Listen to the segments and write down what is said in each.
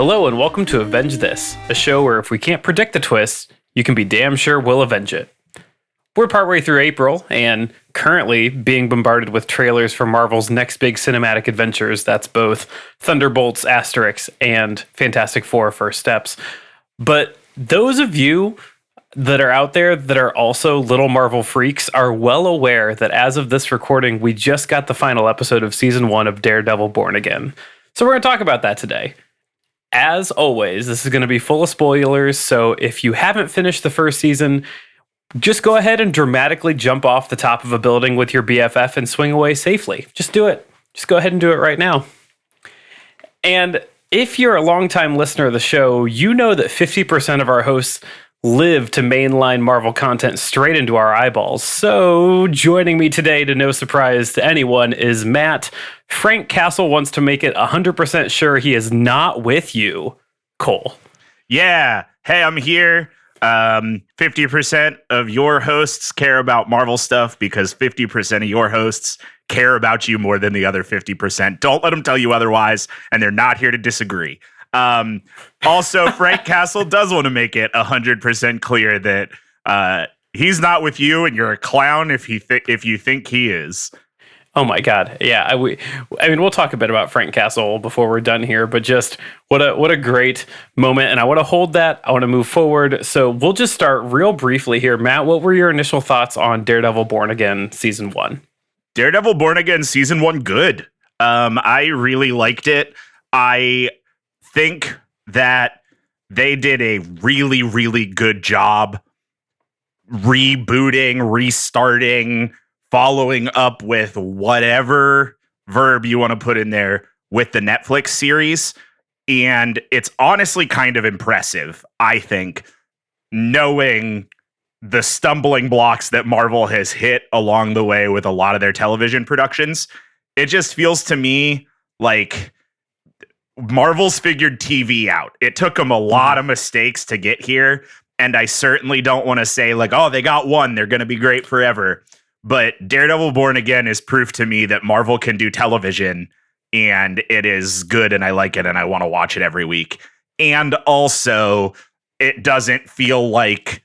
Hello and welcome to Avenge This, a show where if we can't predict the twist, you can be damn sure we'll avenge it. We're partway through April and currently being bombarded with trailers for Marvel's next big cinematic adventures. That's both Thunderbolts Asterix and Fantastic Four First Steps. But those of you that are out there that are also little Marvel freaks are well aware that as of this recording, we just got the final episode of season 1 of Daredevil Born Again. So we're going to talk about that today. As always, this is going to be full of spoilers, so if you haven't finished the first season, just go ahead and dramatically jump off the top of a building with your BFF and swing away safely. Just do it. Just go ahead and do it right now. And if you're a longtime listener of the show, you know that 50% of our hosts live to mainline Marvel content straight into our eyeballs. So joining me today, to no surprise to anyone, is Matt. Frank Castle wants to make it 100% sure he is not with you, Cole. Yeah. Hey, I'm here. 50% of your hosts care about Marvel stuff because 50% of your hosts care about you more than the other 50%. Don't let them tell you otherwise, and they're not here to disagree. Also, Frank Castle does want to make it 100% clear that he's not with you, and you're a clown if you think he is. Oh my God. Yeah. I mean, we'll talk a bit about Frank Castle before we're done here, but just what a great moment. And I want to hold that. I want to move forward. So we'll just start real briefly here. Matt, what were your initial thoughts on Daredevil Born Again season 1? Daredevil Born Again season 1, good. I really liked it. I think that they did a really, really good job rebooting, restarting, following up with whatever verb you want to put in there with the Netflix series. And it's honestly kind of impressive, I think, knowing the stumbling blocks that Marvel has hit along the way with a lot of their television productions. It just feels to me like Marvel's figured TV out. It took them a lot of mistakes to get here. And I certainly don't want to say like, oh, they got one, they're going to be great forever. But Daredevil Born Again is proof to me that Marvel can do television and it is good and I like it and I want to watch it every week. And also, it doesn't feel like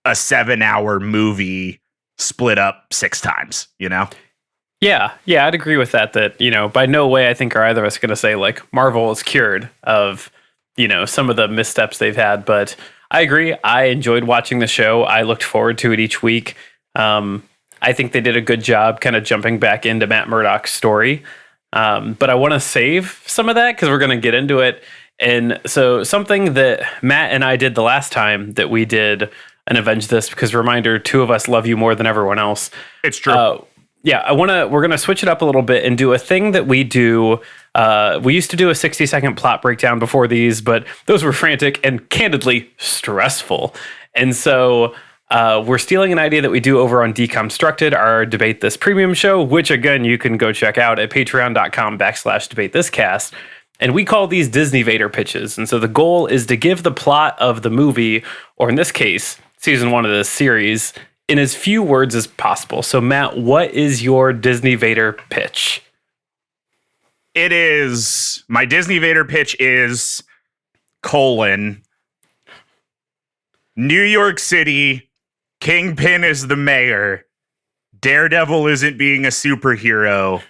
a 7-hour movie split up 6 times, you know? Yeah, I'd agree with that, by no way I think are either of us going to say like Marvel is cured of, some of the missteps they've had. But I agree. I enjoyed watching the show. I looked forward to it each week. I think they did a good job kind of jumping back into Matt Murdock's story. But I want to save some of that because we're going to get into it. And so something that Matt and I did the last time that we did an Avenge This, because reminder, 2 of us love you more than everyone else. It's true. We're going to switch it up a little bit and do a thing that we do. We used to do a 60-second plot breakdown before these, but those were frantic and candidly stressful. And so we're stealing an idea that we do over on Deconstructed, our Debate This premium show, which again, you can go check out at patreon.com/debatethiscast. And we call these Disney Vader pitches. And so the goal is to give the plot of the movie, or in this case, season 1 of this series, in as few words as possible. So Matt, what is your Disney Vader pitch? My Disney Vader pitch is : New York City, Kingpin is the mayor, Daredevil isn't being a superhero.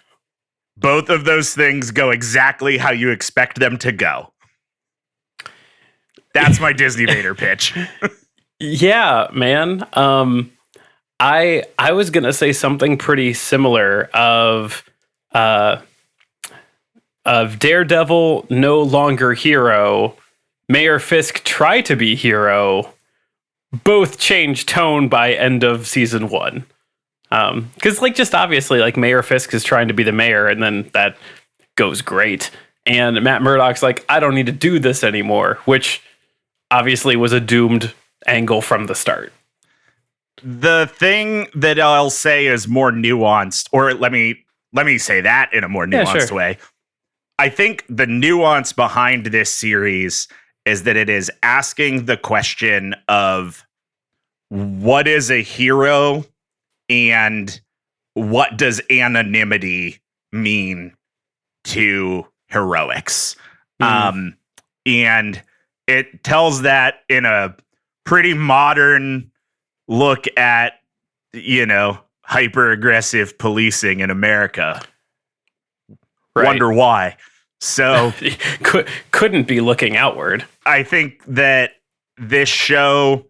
Both of those things go exactly how you expect them to go. That's my Disney Vader pitch. Yeah, man. I was gonna say something pretty similar of Daredevil no longer hero, Mayor Fisk try to be hero, both change tone by end of season 1. Because just obviously Mayor Fisk is trying to be the mayor, and then that goes great. And Matt Murdock's like, I don't need to do this anymore, which obviously was a doomed angle from the start. The thing that I'll say is more nuanced, or let me say that in a more nuanced way. I think the nuance behind this series is that it is asking the question of what is a hero and what does anonymity mean to heroics. And it tells that in a pretty modern look at, hyper aggressive policing in America. Right. Wonder why. So couldn't be looking outward. I think that this show,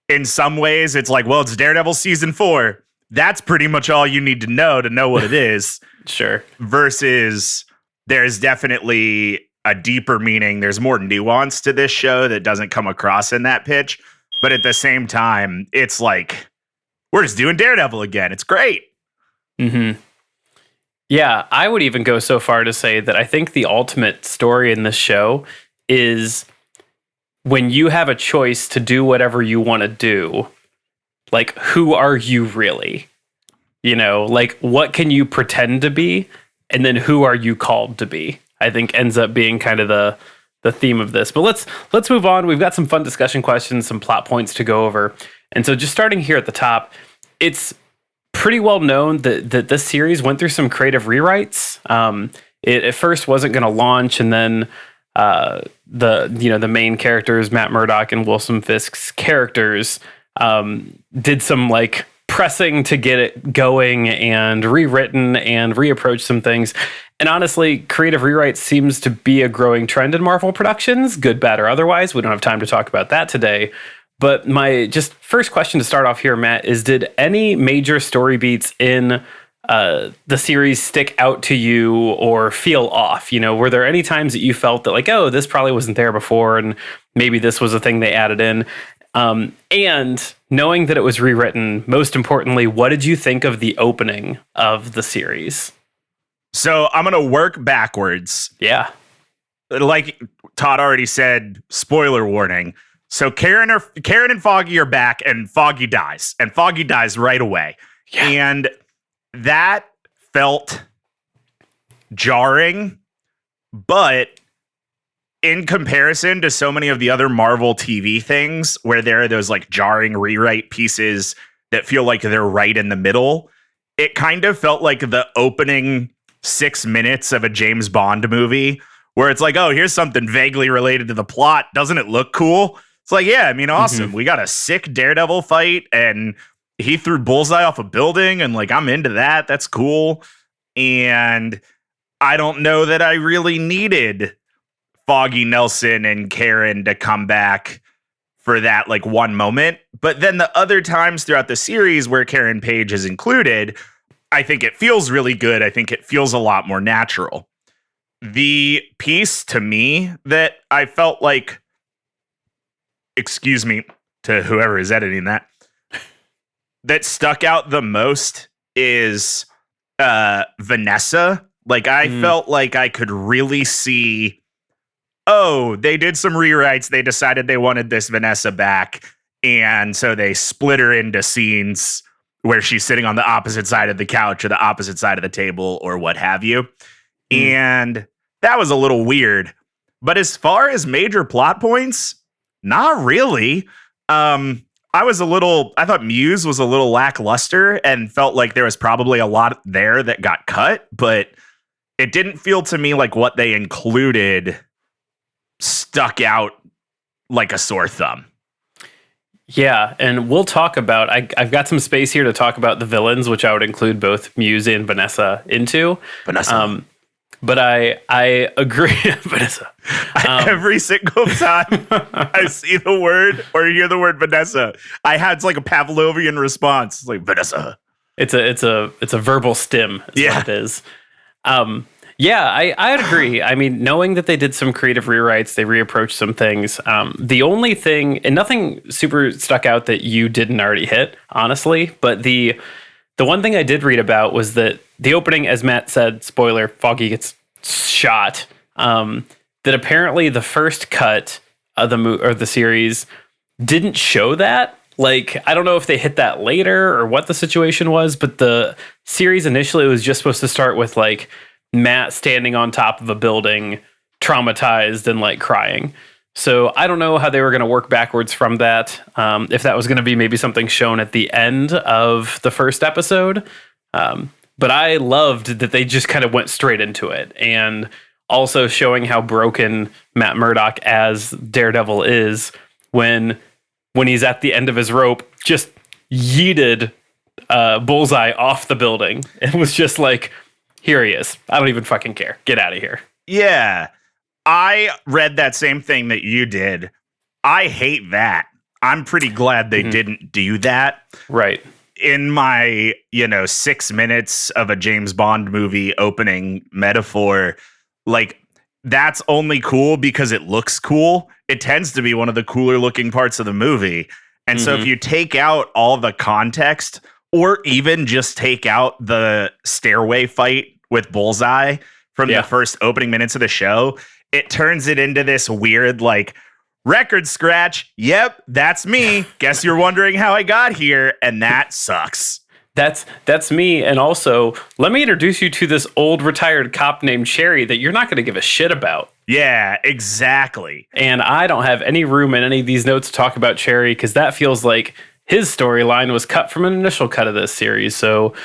in some ways, it's like, well, it's Daredevil season 4. That's pretty much all you need to know what it is. Sure. Versus there's definitely a deeper meaning. There's more nuance to this show that doesn't come across in that pitch. But at the same time, it's like, we're just doing Daredevil again. It's great. Mm-hmm. Yeah, I would even go so far to say that I think the ultimate story in this show is when you have a choice to do whatever you want to do, like, who are you really? Like, what can you pretend to be? And then who are you called to be? I think ends up being kind of the theme of this. But let's move on. We've got some fun discussion questions, some plot points to go over. And so just starting here at the top, it's pretty well known that this series went through some creative rewrites. It at first wasn't going to launch, and then the main characters, Matt Murdock and Wilson Fisk's characters, did some like pressing to get it going and rewritten and reapproached some things. And honestly, creative rewrite seems to be a growing trend in Marvel productions, good, bad, or otherwise. We don't have time to talk about that today. But my just first question to start off here, Matt, is did any major story beats in the series stick out to you or feel off? Were there any times that you felt that like, oh, this probably wasn't there before and maybe this was a thing they added in? And knowing that it was rewritten, most importantly, what did you think of the opening of the series? So I'm going to work backwards. Yeah. Like Todd already said, spoiler warning. So Karen and Foggy are back, and Foggy dies. And Foggy dies right away. Yeah. And that felt jarring, but in comparison to so many of the other Marvel TV things where there are those like jarring rewrite pieces that feel like they're right in the middle, it kind of felt like the opening 6 minutes of a James Bond movie where it's like, oh, here's something vaguely related to the plot. Doesn't it look cool? It's like, yeah, I mean, awesome. Mm-hmm. We got a sick Daredevil fight and he threw Bullseye off a building and like, I'm into that. That's cool. And I don't know that I really needed Foggy Nelson and Karen to come back for that like one moment. But then the other times throughout the series where Karen Page is included, I think it feels really good. I think it feels a lot more natural. The piece to me that I felt like, excuse me to whoever is editing that stuck out the most is Vanessa. Like I felt like I could really see, oh, they did some rewrites. They decided they wanted this Vanessa back. And so they split her into scenes where she's sitting on the opposite side of the couch or the opposite side of the table or what have you. And that was a little weird. But as far as major plot points, not really. I thought Muse was a little lackluster and felt like there was probably a lot there that got cut, but it didn't feel to me like what they included stuck out like a sore thumb. Yeah, and we'll talk about, I've got some space here to talk about the villains, which I would include both Muse and Vanessa into. But I agree, Vanessa. Every single time I see the word or hear the word Vanessa, I had like a Pavlovian response. It's like Vanessa. It's a verbal stim. Is what it is. Yeah, I'd agree. I mean, knowing that they did some creative rewrites, they reapproached some things. The only thing, and nothing super stuck out that you didn't already hit, honestly, but the one thing I did read about was that the opening, as Matt said, spoiler, Foggy gets shot. That apparently the first cut of the series didn't show that. Like, I don't know if they hit that later or what the situation was, but the series initially was just supposed to start with like Matt standing on top of a building, traumatized and like crying. So I don't know how they were going to work backwards from that. If that was going to be maybe something shown at the end of the first episode. But I loved that they just kind of went straight into it. And also showing how broken Matt Murdock as Daredevil is when he's at the end of his rope, just yeeted Bullseye off the building. It was just like, here he is. I don't even fucking care. Get out of here. Yeah. I read that same thing that you did. I hate that. I'm pretty glad they didn't do that. Right. In my, 6 minutes of a James Bond movie opening metaphor, like, that's only cool because it looks cool. It tends to be one of the cooler looking parts of the movie. And so if you take out all the context, or even just take out the stairway fight with Bullseye from the first opening minutes of the show, it turns it into this weird, like, record scratch. Yep, that's me. Guess you're wondering how I got here. And that sucks. That's me. And also, let me introduce you to this old retired cop named Cherry that you're not going to give a shit about. Yeah, exactly. And I don't have any room in any of these notes to talk about Cherry because that feels like his storyline was cut from an initial cut of this series. So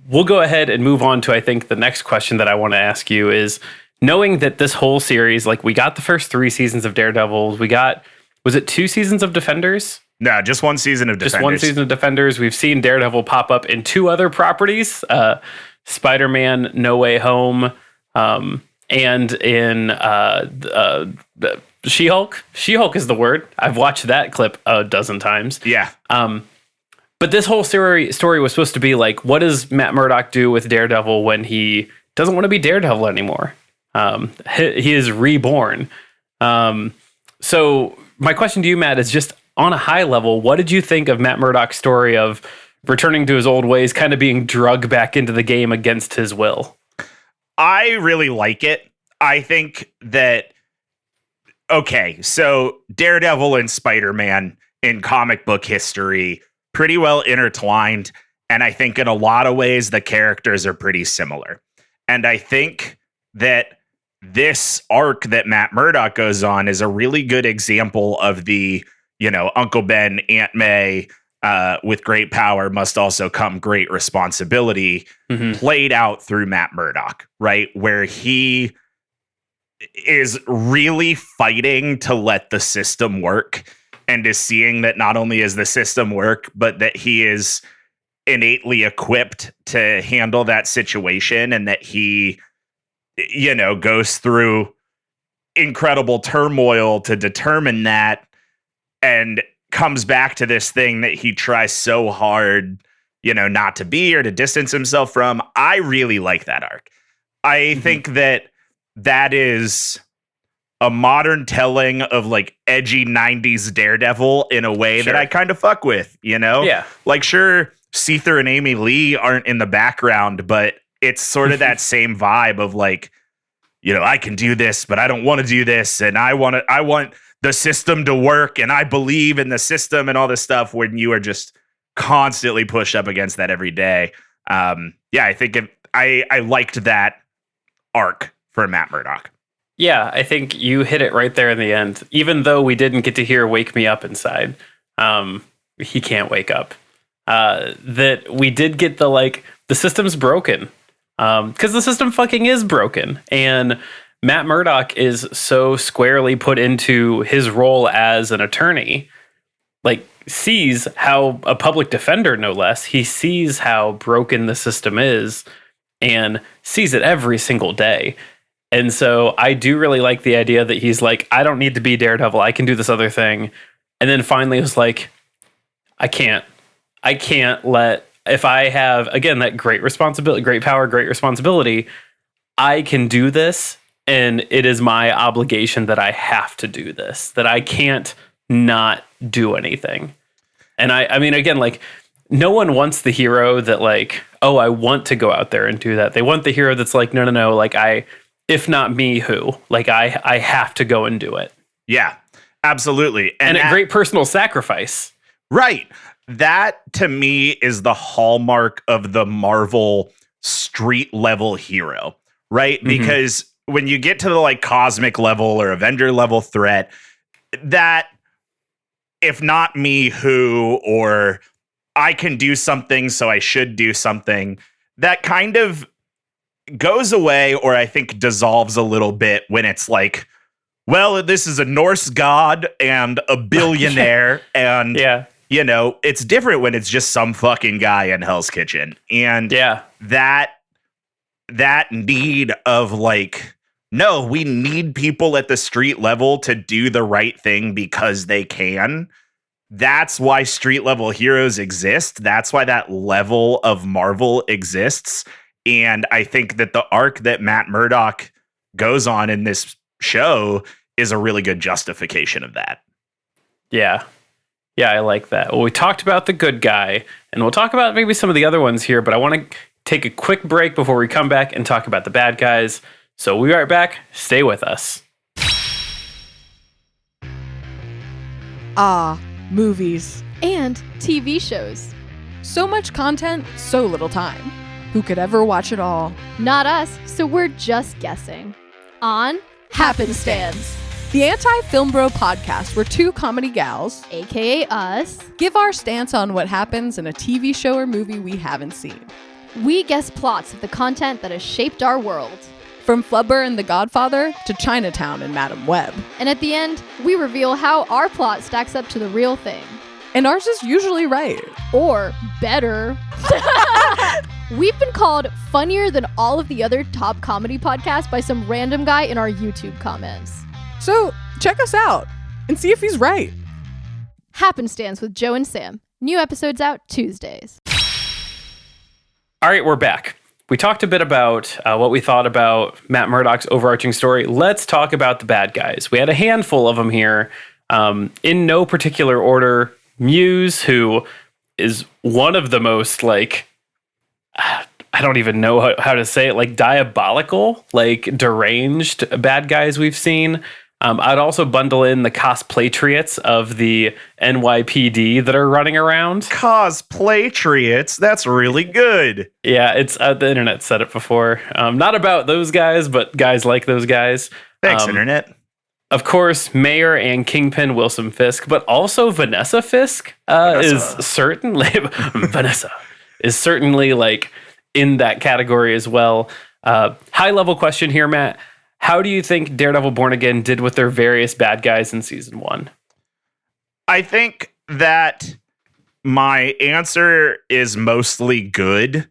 we'll go ahead and move on to, I think, the next question that I want to ask you is, knowing that this whole series, like, we got the first 3 seasons of Daredevil, we got, was it 2 seasons of Defenders? No, just 1 season of Defenders. Just 1 season of Defenders. We've seen Daredevil pop up in 2 other properties, Spider-Man No Way Home, and in She-Hulk. She-Hulk is the word. I've watched that clip a dozen times. Yeah. But this whole story was supposed to be like, what does Matt Murdock do with Daredevil when he doesn't want to be Daredevil anymore? He is reborn. So my question to you, Matt, is just on a high level, what did you think of Matt Murdock's story of returning to his old ways, kind of being drugged back into the game against his will? I really like it. I think that, okay, so Daredevil and Spider-Man in comic book history, pretty well intertwined. And I think in a lot of ways, the characters are pretty similar. And I think that this arc that Matt Murdock goes on is a really good example of the, Uncle Ben, Aunt May, with great power must also come great responsibility, played out through Matt Murdock, right? Where he is really fighting to let the system work and is seeing that not only is the system work, but that he is innately equipped to handle that situation, and that he goes through incredible turmoil to determine that, and comes back to this thing that he tries so hard, not to be or to distance himself from. I really like that arc. I think that is a modern telling of, like, edgy 90s Daredevil in a way that I kind of fuck with, Yeah. Like, sure, Seether and Amy Lee aren't in the background, but it's sort of that same vibe of, like, I can do this, but I don't want to do this. And I want the system to work, and I believe in the system and all this stuff, when you are just constantly pushed up against that every day. I think I liked that arc for Matt Murdock. Yeah, I think you hit it right there in the end. Even though we didn't get to hear "Wake Me Up Inside," he can't wake up. That we did get the system's broken, because the system fucking is broken, and Matt Murdock is so squarely put into his role as an attorney, like, sees how a public defender, no less, he sees how broken the system is and sees it every single day. And so I do really like the idea that he's like, I don't need to be Daredevil. I can do this other thing. And then finally was like, I can't let, if I have, again, that great responsibility, great power, great responsibility, I can do this. And it is my obligation that I have to do this, that I can't not do anything. And I mean, again, like, no one wants the hero that, like, oh, I want to go out there and do that. They want the hero that's like, no, like, if not me, who? Like, I have to go and do it. Yeah, absolutely. And a great personal sacrifice. Right. That, to me, is the hallmark of the Marvel street level hero, right? Because when you get to the, like, cosmic level or Avenger level threat, that if not me, who, or I can do something, so I should do something, that kind of goes away, or I think dissolves a little bit when it's like, well, this is a Norse god and a billionaire, and you know, it's different when it's just some fucking guy in Hell's Kitchen. And that need of like, no, we need people at the street level to do the right thing because they can. That's why street level heroes exist. That's why that level of Marvel exists. And I think that the arc that Matt Murdock goes on in this show is a really good justification of that. Yeah. Yeah, I like that. Well, we talked about the good guy, and we'll talk about maybe some of the other ones here, but I want to take a quick break before we come back and talk about the bad guys. So we'll be right back. Stay with us. Movies. And TV shows. So much content, so little time. Who could ever watch it all? Not us, so we're just guessing. On Happenstance. The Anti-Film Bro podcast, where two comedy gals, a.k.a. us, give our stance on what happens in a TV show or movie we haven't seen. We guess plots of the content that has shaped our world. From Flubber and The Godfather to Chinatown and Madam Web. And at the end, we reveal how our plot stacks up to the real thing. And ours is usually right. Or better. We've been called funnier than all of the other top comedy podcasts by some random guy in our YouTube comments. So check us out and see if he's right. Happenstance with Joe and Sam. New episodes out Tuesdays. All right, we're back. We talked a bit about what we thought about Matt Murdock's overarching story. Let's talk about the bad guys. We had a handful of them here. In no particular order, Muse, who is one of the most, like, I don't even know how to say it, like diabolical, like deranged bad guys we've seen. I'd also bundle in the cosplatriots of the NYPD that are running around. Cosplatriots? That's really good. Yeah, it's the internet said it before. Not about those guys, but guys like those guys. Thanks, internet. Of course, Mayor and Kingpin Wilson Fisk, but also Vanessa Fisk is certainly Vanessa is certainly like in that category as well. High level question here, Matt. How do you think Daredevil Born Again did with their various bad guys in season 1? I think that my answer is mostly good.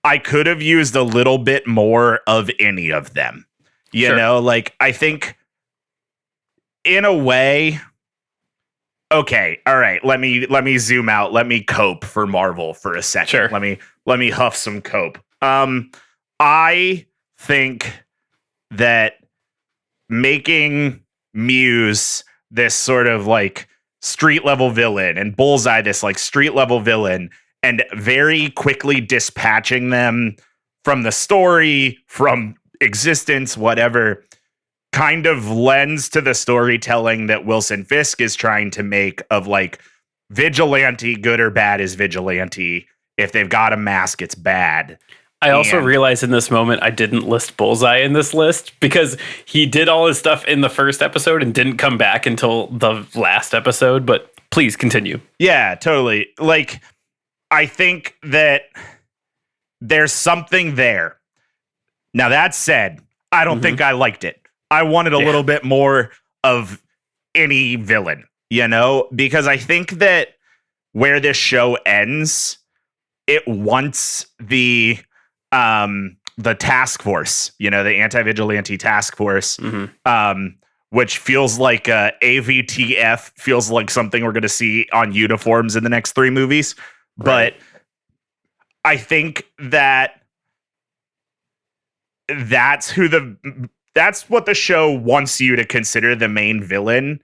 I could have used a little bit more of any of them. You know, like, I think in a way, okay, all right, let me zoom out. Let me cope for Marvel for a second. Sure. Let me huff some cope. I think that making Muse this sort of like street level villain and Bullseye this like street level villain and very quickly dispatching them from the story, from existence, whatever, kind of lends to the storytelling that Wilson Fisk is trying to make of like vigilante, good or bad is vigilante. If they've got a mask, it's bad. I also realized in this moment I didn't list Bullseye in this list because he did all his stuff in the first episode and didn't come back until the last episode, but please continue. Yeah, totally. Like, I think that there's something there. Now, that said, I don't think I liked it. I wanted a little bit more of any villain, you know, because I think that where this show ends, it wants the task force, you know, the anti-vigilante task force, which feels like AVTF, feels like something we're going to see on uniforms in the next 3 movies. Right. But I think that that's what the show wants you to consider the main villain.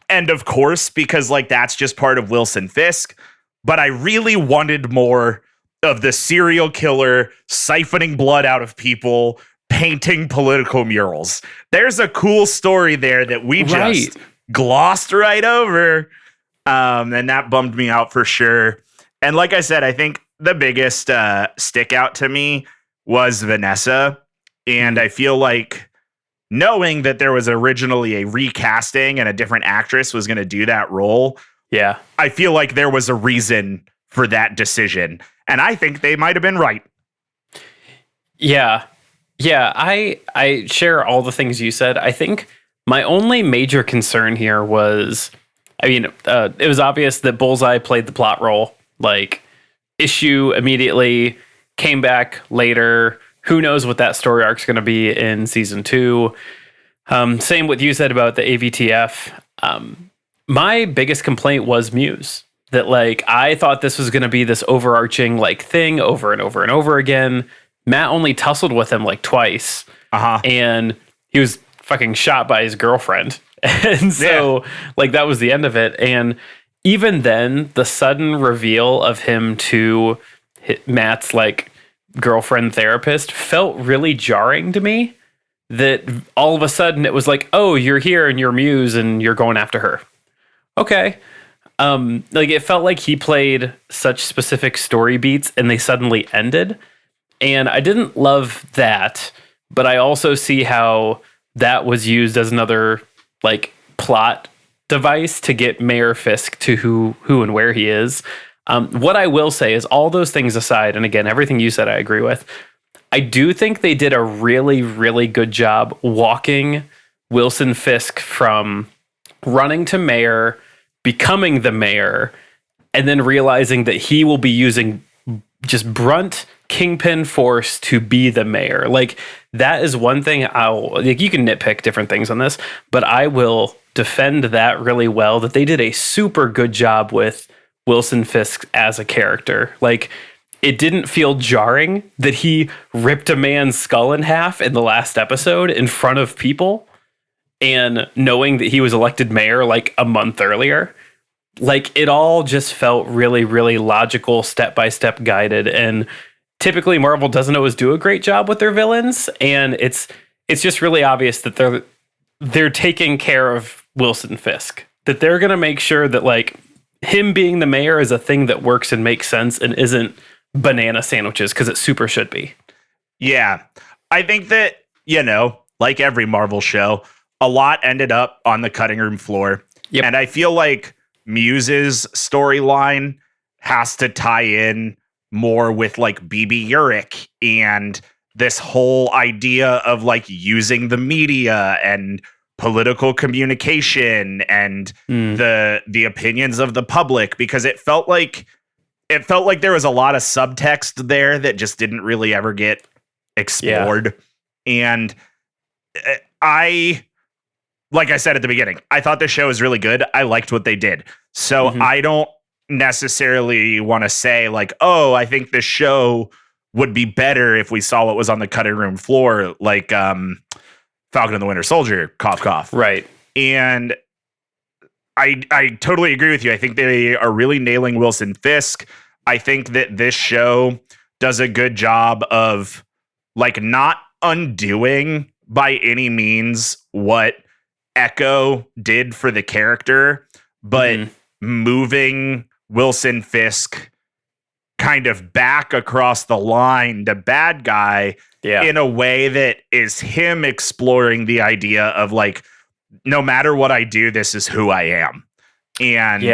And of course, because like that's just part of Wilson Fisk, but I really wanted more of the serial killer siphoning blood out of people, painting political murals. There's a cool story there that we just glossed right over. And that bummed me out for sure. And like I said, I think the biggest stick out to me was Vanessa. And I feel like knowing that there was originally a recasting and a different actress was going to do that role. Yeah. I feel like there was a reason for that decision. And I think they might have been right. Yeah. Yeah, I share all the things you said. I think my only major concern here was, it was obvious that Bullseye played the plot role. Like, issue immediately, came back later. Who knows what that story arc's going to be in season 2? Same what you said about the AVTF. My biggest complaint was Muse. That, like, I thought this was going to be this overarching, like, thing over and over and over again. Matt only tussled with him like twice. And he was fucking shot by his girlfriend. And so, like, that was the end of it. And even then, the sudden reveal of him to Matt's, like, girlfriend therapist felt really jarring to me. That all of a sudden it was like, oh, you're here and you're Muse and you're going after her. Okay. Like, it felt like he played such specific story beats and they suddenly ended. And I didn't love that, but I also see how that was used as another, like, plot device to get Mayor Fisk to who and where he is. What I will say is, all those things aside, and again, everything you said I agree with, I do think they did a really, really good job walking Wilson Fisk from running to mayor, becoming the mayor, and then realizing that he will be using just brunt kingpin force to be the mayor. Like, that is one thing you can nitpick different things on this, but I will defend that really well, that they did a super good job with Wilson Fisk as a character. Like, it didn't feel jarring that he ripped a man's skull in half in the last episode in front of people, and knowing that he was elected mayor like a month earlier. Like, it all just felt really, really logical, step-by-step guided. And typically Marvel doesn't always do a great job with their villains. And it's just really obvious that they're taking care of Wilson Fisk, that they're going to make sure that, like, him being the mayor is a thing that works and makes sense and isn't banana sandwiches, because it super should be. Yeah. I think that, like every Marvel show, a lot ended up on the cutting room floor. Yep. And I feel like Muse's storyline has to tie in more with, like, BB Urick and this whole idea of, like, using the media and political communication and the opinions of the public, because it felt like there was a lot of subtext there that just didn't really ever get explored. Yeah. And like I said at the beginning, I thought the show was really good. I liked what they did. So I don't necessarily want to say, like, oh, I think this show would be better if we saw what was on the cutting room floor, like Falcon and the Winter Soldier, cough, cough. Right. And I totally agree with you. I think they are really nailing Wilson Fisk. I think that this show does a good job of, like, not undoing by any means what Echo did for the character, but moving Wilson Fisk kind of back across the line to bad guy in a way that is him exploring the idea of, like, no matter what I do, this is who I am. And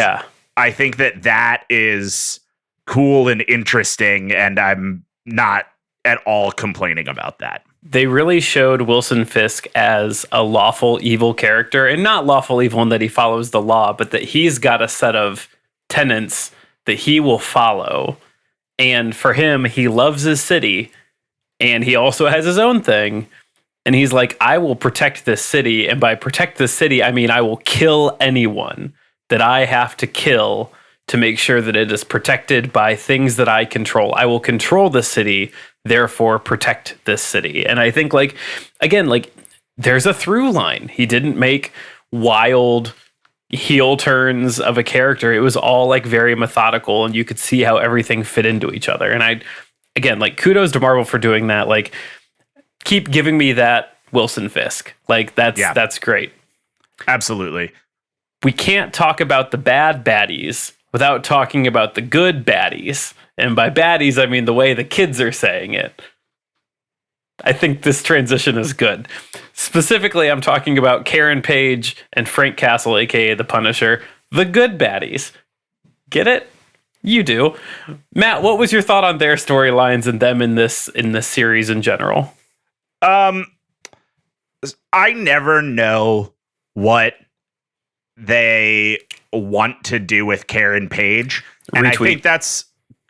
I think that is cool and interesting, and I'm not at all complaining about that. They really showed Wilson Fisk as a lawful evil character, and not lawful evil in that he follows the law, but that he's got a set of tenets that he will follow. And for him, he loves his city, and he also has his own thing. And he's like, I will protect this city. And by protect this city, I mean, I will kill anyone that I have to kill to make sure that it is protected by things that I control. I will control the city, therefore protect this city. And I think, like, again, like, there's a through line. He didn't make wild heel turns of a character. It was all, like, very methodical, and you could see how everything fit into each other. And again, like, kudos to Marvel for doing that. Like, keep giving me that Wilson Fisk. Like, that's great. Absolutely. We can't talk about the bad baddies without talking about the good baddies. And by baddies, I mean the way the kids are saying it. I think this transition is good. Specifically, I'm talking about Karen Page and Frank Castle, a.k.a. the Punisher, the good baddies. Get it? You do. Matt, what was your thought on their storylines and them in this series in general? I never know what they want to do with Karen Page. And I think that's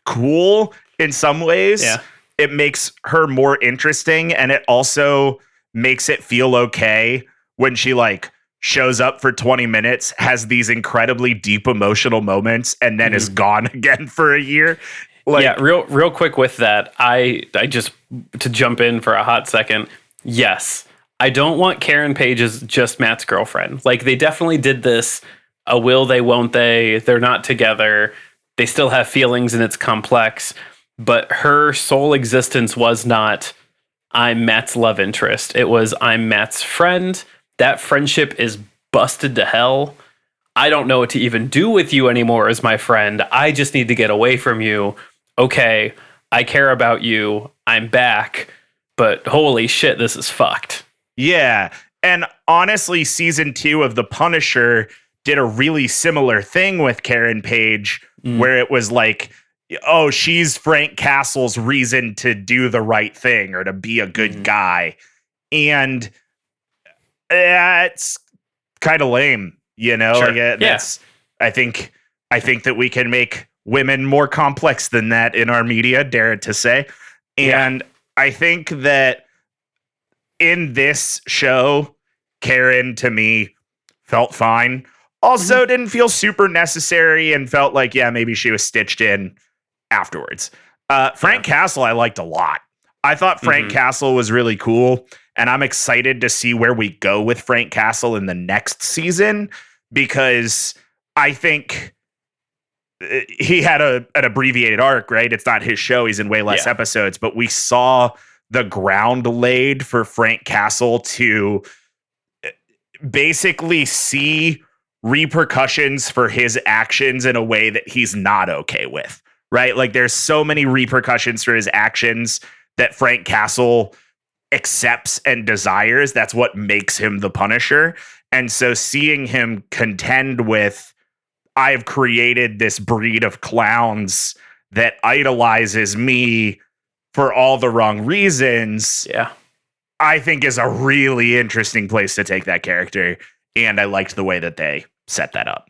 cool in some ways. Yeah. It makes her more interesting, and it also makes it feel okay when she like shows up for 20 minutes, has these incredibly deep emotional moments, and then is gone again for a year. Like, yeah, real quick with that, I just, to jump in for a hot second, yes, I don't want Karen Page as just Matt's girlfriend. Like, they definitely did this, a will they, won't they, they're not together, they still have feelings and it's complex, but her sole existence was not, I'm Matt's love interest. It was, I'm Matt's friend. That friendship is busted to hell. I don't know what to even do with you anymore as my friend. I just need to get away from you. Okay, I care about you. I'm back. But holy shit, this is fucked. yeah. And honestly, season 2 of The Punisher did a really similar thing with Karen Page, where it was like, oh, she's Frank Castle's reason to do the right thing or to be a good guy. And it's kind of lame, you know? Sure. Like, that's, I think that we can make women more complex than that in our media, dare it to say. And I think that in this show, Karen, to me, felt fine. Also, didn't feel super necessary and felt like, yeah, maybe she was stitched in afterwards. Frank Castle, I liked a lot. I thought Frank Castle was really cool, and I'm excited to see where we go with Frank Castle in the next season, because I think he had an abbreviated arc, right? It's not his show. He's in way less episodes, but we saw the ground laid for Frank Castle to basically see repercussions for his actions in a way that he's not okay with, right? Like, there's so many repercussions for his actions that Frank Castle accepts and desires. That's what makes him the Punisher. And so seeing him contend with, I've created this breed of clowns that idolizes me for all the wrong reasons, I think is a really interesting place to take that character. And I liked the way that they set that up.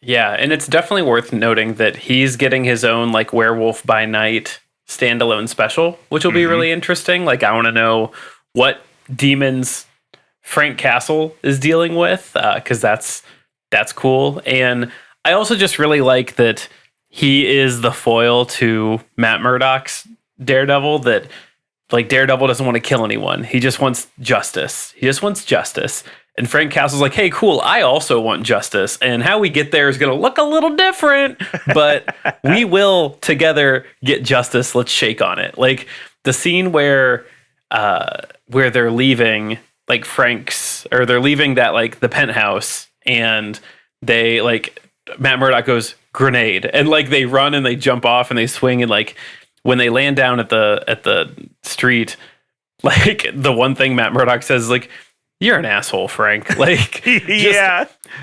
Yeah, and it's definitely worth noting that he's getting his own like Werewolf by Night standalone special, which will be really interesting. Like, I want to know what demons Frank Castle is dealing with, because that's cool. And I also just really like that he is the foil to Matt Murdock's Daredevil, that like Daredevil doesn't want to kill anyone. He just wants justice. And Frank Castle's like, hey, cool, I also want justice. And how we get there is going to look a little different, but we will together get justice. Let's shake on it. Like the scene where they're leaving like they're leaving that like the penthouse, and they like Matt Murdock goes grenade, and like they run and they jump off and they swing, and like when they land down at the street, like the one thing Matt Murdock says is like, you're an asshole, Frank. Like,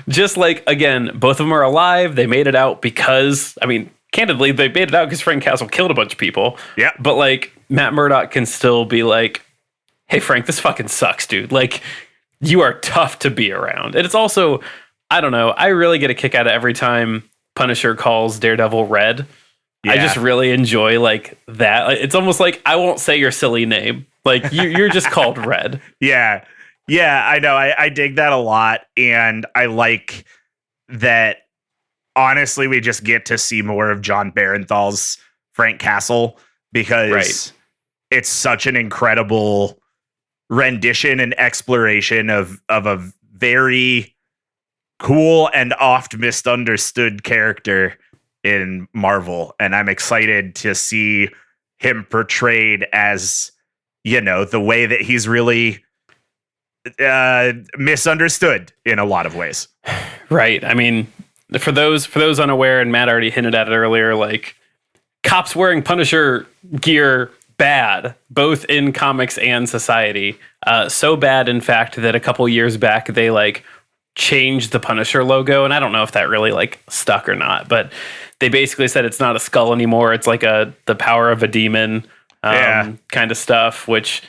just like, again, both of them are alive. They made it out because, I mean, candidly, they made it out because Frank Castle killed a bunch of people. Yeah. But like, Matt Murdock can still be like, hey, Frank, this fucking sucks, dude. Like, you are tough to be around. And it's also, I don't know, I really get a kick out of every time Punisher calls Daredevil Red. Yeah. I just really enjoy like that. It's almost like, I won't say your silly name. Like, you're just called Red. Yeah. Yeah, I know. I dig that a lot. And I like that, honestly, we just get to see more of John Barenthal's Frank Castle, because it's such an incredible rendition and exploration of a very cool and oft misunderstood character in Marvel. And I'm excited to see him portrayed as, you know, the way that he's really misunderstood in a lot of ways. Right. I mean, for those unaware, and Matt already hinted at it earlier, like cops wearing Punisher gear, bad, both in comics and society. So bad, in fact, that a couple years back they like changed the Punisher logo, and I don't know if that really like stuck or not, but they basically said it's not a skull anymore. It's like the power of a demon kind of stuff, which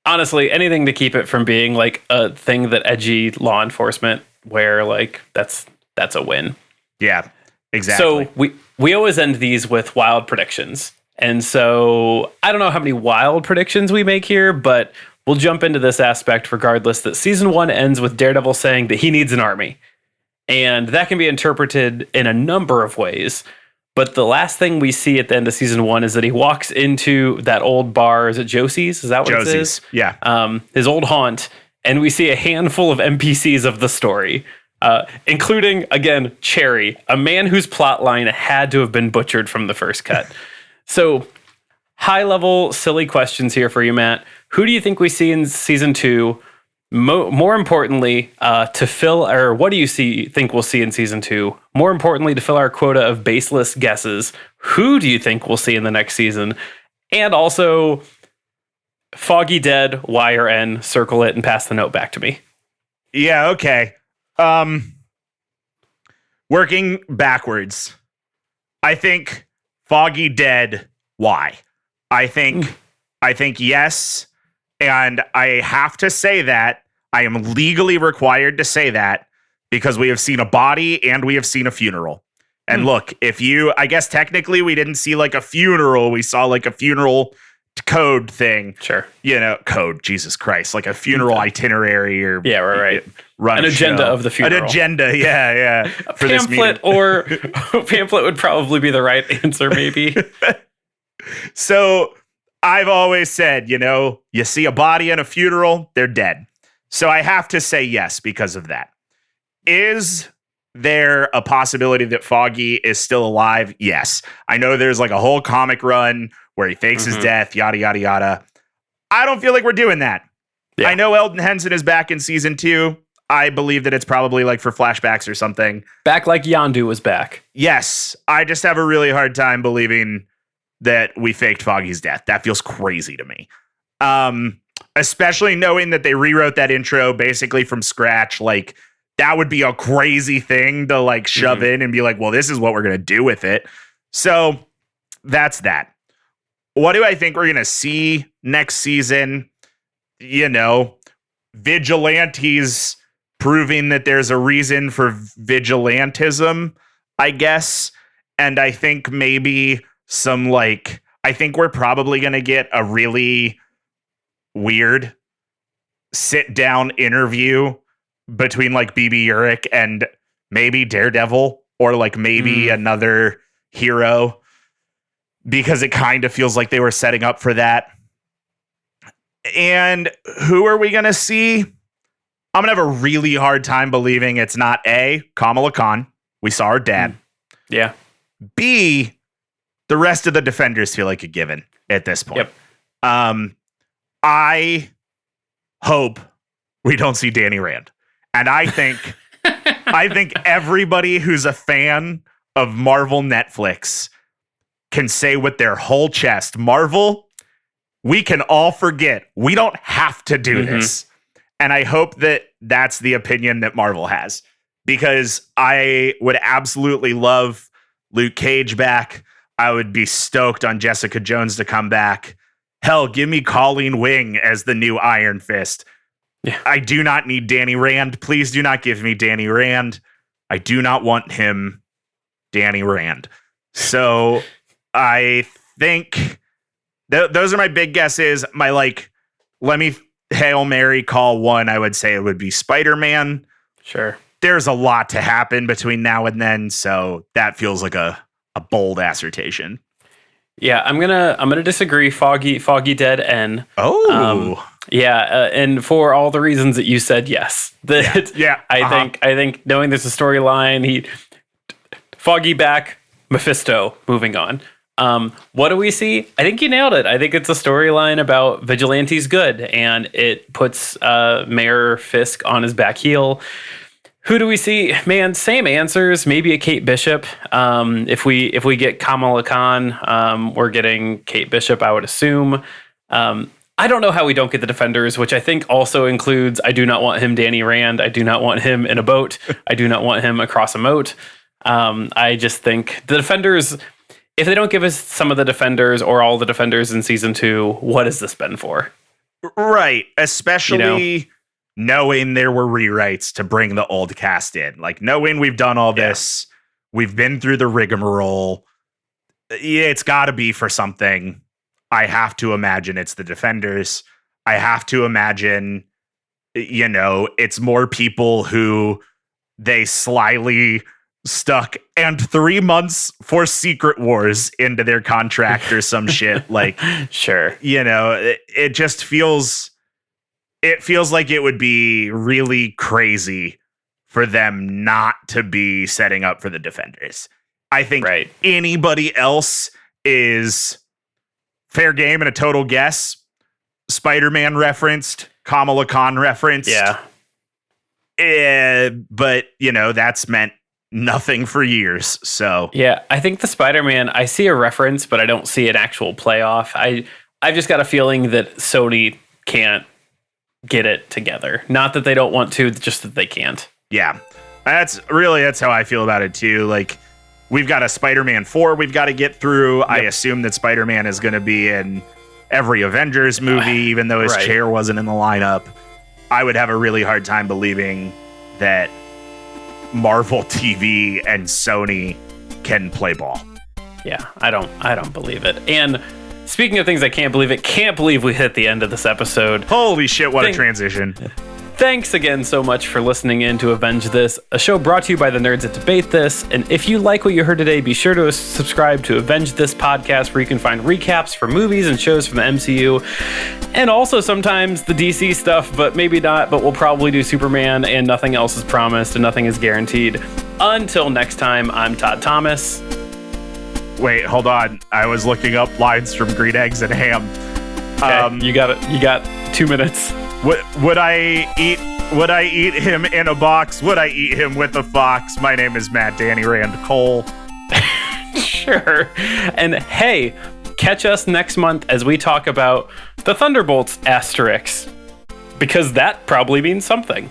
honestly, anything to keep it from being like a thing that edgy law enforcement wear, like that's a win. Yeah, exactly. So we always end these with wild predictions. And so I don't know how many wild predictions we make here, but we'll jump into this aspect regardless that season 1 ends with Daredevil saying that he needs an army. And that can be interpreted in a number of ways. But the last thing we see at the end of season 1 is that he walks into that old bar. Is it Josie's? Is that what it is? Yeah. His old haunt. And we see a handful of NPCs of the story, including, again, Cherry, a man whose plot line had to have been butchered from the first cut. So, high-level, silly questions here for you, Matt. Who do you think we see in season 2? More importantly, to fill, or what do you think we'll see in season 2? More importantly, to fill our quota of baseless guesses, who do you think we'll see in the next season? And also, Foggy Dead, Y or N, circle it and pass the note back to me. Yeah, okay. Working backwards, I think Foggy Dead, Y. I think yes, and I have to say that. I am legally required to say that because we have seen a body and we have seen a funeral. And look, I guess technically we didn't see like a funeral. We saw like a funeral code thing. Sure. Code, Jesus Christ, like a funeral itinerary or right. Run an agenda of the funeral. An agenda, yeah. For pamphlet or pamphlet would probably be the right answer, maybe. So I've always said, you see a body in a funeral, they're dead. So I have to say yes because of that. Is there a possibility that Foggy is still alive? Yes. I know there's like a whole comic run where he fakes his death, yada, yada, yada. I don't feel like we're doing that. Yeah. I know Eldon Henson is back in season 2. I believe that it's probably like for flashbacks or something. Back like Yondu was back. Yes. I just have a really hard time believing that we faked Foggy's death. That feels crazy to me. Especially knowing that they rewrote that intro basically from scratch. Like, that would be a crazy thing to like shove in and be like, well, this is what we're going to do with it. So that's that. What do I think we're going to see next season? Vigilantes proving that there's a reason for vigilantism, I guess. And I think maybe I think we're probably going to get a really weird sit-down interview between like BB Urich and maybe Daredevil or like maybe another hero, because it kind of feels like they were setting up for that. And who are we going to see? I'm going to have a really hard time believing it's not A, Kamala Khan. We saw her dad. Yeah. B, the rest of the Defenders feel like a given at this point. Yep. I hope we don't see Danny Rand. And I think everybody who's a fan of Marvel Netflix can say with their whole chest, Marvel, we can all forget. We don't have to do this. And I hope that that's the opinion that Marvel has, because I would absolutely love Luke Cage back. I would be stoked on Jessica Jones to come back. Hell, give me Colleen Wing as the new Iron Fist. Yeah. I do not need Danny Rand. Please do not give me Danny Rand. I do not want him, Danny Rand. So I think those are my big guesses. Let me Hail Mary call one. I would say it would be Spider-Man. Sure. There's a lot to happen between now and then, so that feels like a bold assertion. Yeah, I'm gonna disagree. Foggy Dead N. Oh, and for all the reasons that you said, yes. I think knowing there's a storyline, Foggy back, Mephisto. Moving on. What do we see? I think you nailed it. I think it's a storyline about vigilantes good, and it puts Mayor Fisk on his back heel. Who do we see? Man, same answers. Maybe a Kate Bishop. If we get Kamala Khan, we're getting Kate Bishop, I would assume. I don't know how we don't get the Defenders, which I think also includes I do not want him Danny Rand. I do not want him in a boat. I do not want him across a moat. I just think the Defenders, if they don't give us some of the Defenders or all the Defenders in season 2, what has this been for? Right. Especially knowing there were rewrites to bring the old cast in. Like, knowing we've done all this, we've been through the rigmarole. Yeah, it's got to be for something. I have to imagine it's the Defenders. I have to imagine, it's more people who they slyly stuck and 3 months for Secret Wars into their contract or some shit. Like, sure. It just feels like it would be really crazy for them not to be setting up for the Defenders. I think anybody else is fair game and a total guess. Spider-Man referenced, Kamala Khan referenced. Yeah. But, that's meant nothing for years. So, yeah, I think the Spider-Man, I see a reference, but I don't see an actual playoff. I've just got a feeling that Sony can't get it together. Not that they don't want to, just that they can't. Yeah. That's how I feel about it too. Like, we've got a Spider-Man 4 we've got to get through. Yep. I assume that Spider-Man is going to be in every Avengers movie, even though his chair wasn't in the lineup. I would have a really hard time believing that Marvel TV and Sony can play ball. Yeah, I don't believe it. And speaking of things I can't believe we hit the end of this episode. Holy shit, what a transition. Thanks again so much for listening in to Avenge This, a show brought to you by the nerds that debate this. And if you like what you heard today, be sure to subscribe to Avenge This podcast, where you can find recaps for movies and shows from the MCU, and also sometimes the DC stuff, but maybe not. But we'll probably do Superman, and nothing else is promised and nothing is guaranteed. Until next time, I'm Todd Thomas. Wait, hold on. I was looking up lines from Green Eggs and Ham. Okay, you got it. You got 2 minutes. Would I eat him in a box? Would I eat him with a fox? My name is Matt Danny Rand Cole. Sure. And hey, catch us next month as we talk about the Thunderbolts asterisk, because that probably means something.